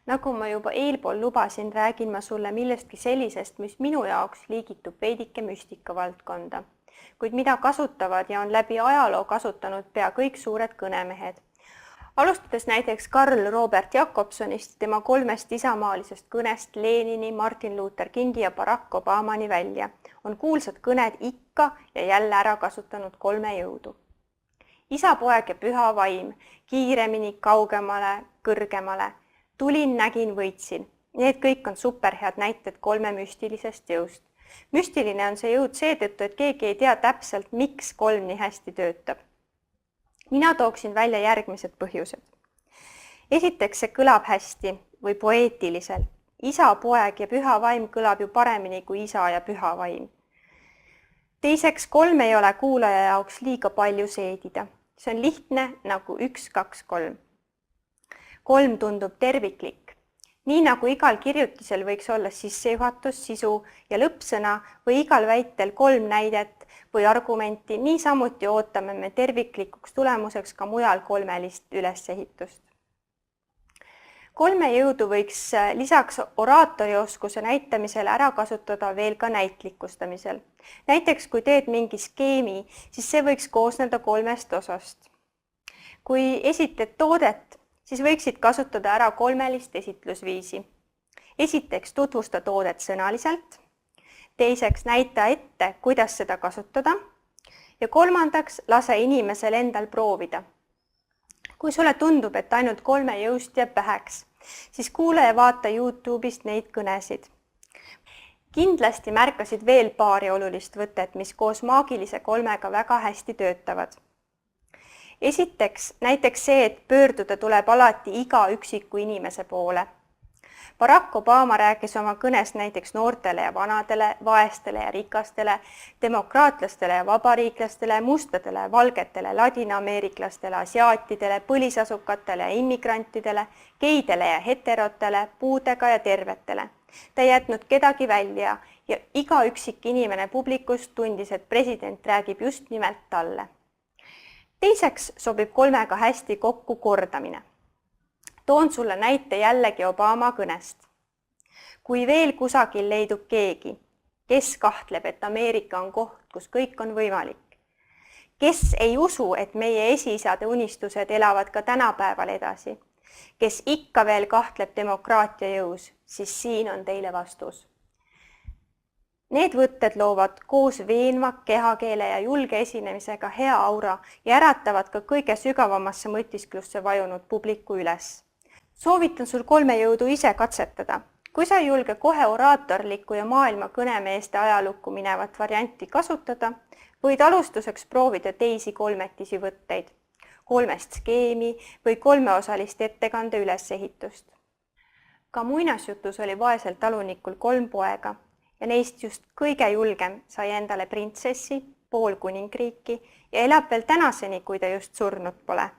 Nagu ma juba eelpool lubasin, räägin ma sulle millestki sellisest, mis minu jaoks liigitub veidike müstika valdkonda, kuid mida kasutavad ja on läbi ajaloo kasutanud pea kõik suured kõnemehed. Alustades näiteks Karl Robert Jakobsonist, tema 3 isamaalisest kõnest Lenini, Martin Luther Kingi ja Barack Obamani välja, on kuulsad kõned ikka ja jälle ära kasutanud 3 jõudu. Isa, poeg ja püha vaim, kiiremini, kaugemale, kõrgemale, tulin, nägin, võitsin. Need kõik on superhead näited 3 müstilisest jõust. Müstiline on see jõud seetõttu, et keegi ei tea täpselt, miks 3 nii hästi töötab. Mina tooksin välja järgmised põhjused. Esiteks, see kõlab hästi või poeetiliselt. Isa, poeg ja püha vaim kõlab ju paremini kui isa ja püha vaim. Teiseks, 3 ei ole kuulaja jaoks liiga palju seedida. See on lihtne nagu 1, 2, 3. 3 tundub terviklik. Nii nagu igal kirjutisel võiks olla sissejuhatus, sisu ja lõppsõna või igal väitel 3 näidet või argumenti, nii samuti ootame me terviklikuks tulemuseks ka mujal 3-list ülesehitust. 3 jõudu võiks lisaks oraatorioskuse näitamisele ära kasutada veel ka näitlikustamisel. Näiteks kui teed mingi skeemi, siis see võiks koosneda 3 osast. Kui esitled toodet, siis võiksid kasutada ära 3-list esitlusviisi. Esiteks tutvusta toodet sõnaliselt, teiseks näita ette, kuidas seda kasutada ja 3. lase inimesel endal proovida. Kui sulle tundub, et ainult 3 jõust jääb väheks, siis kuule ja vaata YouTube'ist neid kõnesid. Kindlasti märkasid veel paari olulist võtet, mis koos maagilise 3-ga väga hästi töötavad. Esiteks, näiteks see, et pöörduda tuleb alati iga üksiku inimese poole. Barack Obama rääkis oma kõnes näiteks noortele ja vanadele, vaestele ja rikastele, demokraatlastele ja vabariiklastele, mustadele, valgetele, ladinaameeriklastele, asiaatidele, põlisasukatele ja immigrantidele, geidele ja heterotele, puudega ja tervetele. Ta ei jätnud kedagi välja ja iga üksik inimene publikust tundis, et president räägib just nimelt talle. Teiseks sobib 3-ga hästi kokku kordamine. Toon sulle näite jällegi Obama kõnest. Kui veel kusagil leidub keegi, kes kahtleb, et Ameerika on koht, kus kõik on võimalik, kes ei usu, et meie esiisade unistused elavad ka tänapäeval edasi, kes ikka veel kahtleb demokraatia jõus, siis siin on teile vastus. Need võtted loovad koos veenva kehakeele ja julge esinemisega hea aura ja äratavad ka kõige sügavamasse mõtisklusse vajunud publiku üles. Soovitan sul 3 jõudu ise katsetada. Kui sa ei julge kohe oraatorlikku ja maailma kõnemeeste ajalukku minevat varianti kasutada, võid alustuseks proovida teisi 3-tisi võtteid, 3 skeemi või 3-osalist ettekande ülesehitust. Ka muinasjutus oli vaesel talunikul 3 poega ja neist just kõige julgem sai endale printsessi, pool kuningriiki ja elab veel tänaseni, kui ta just surnud pole.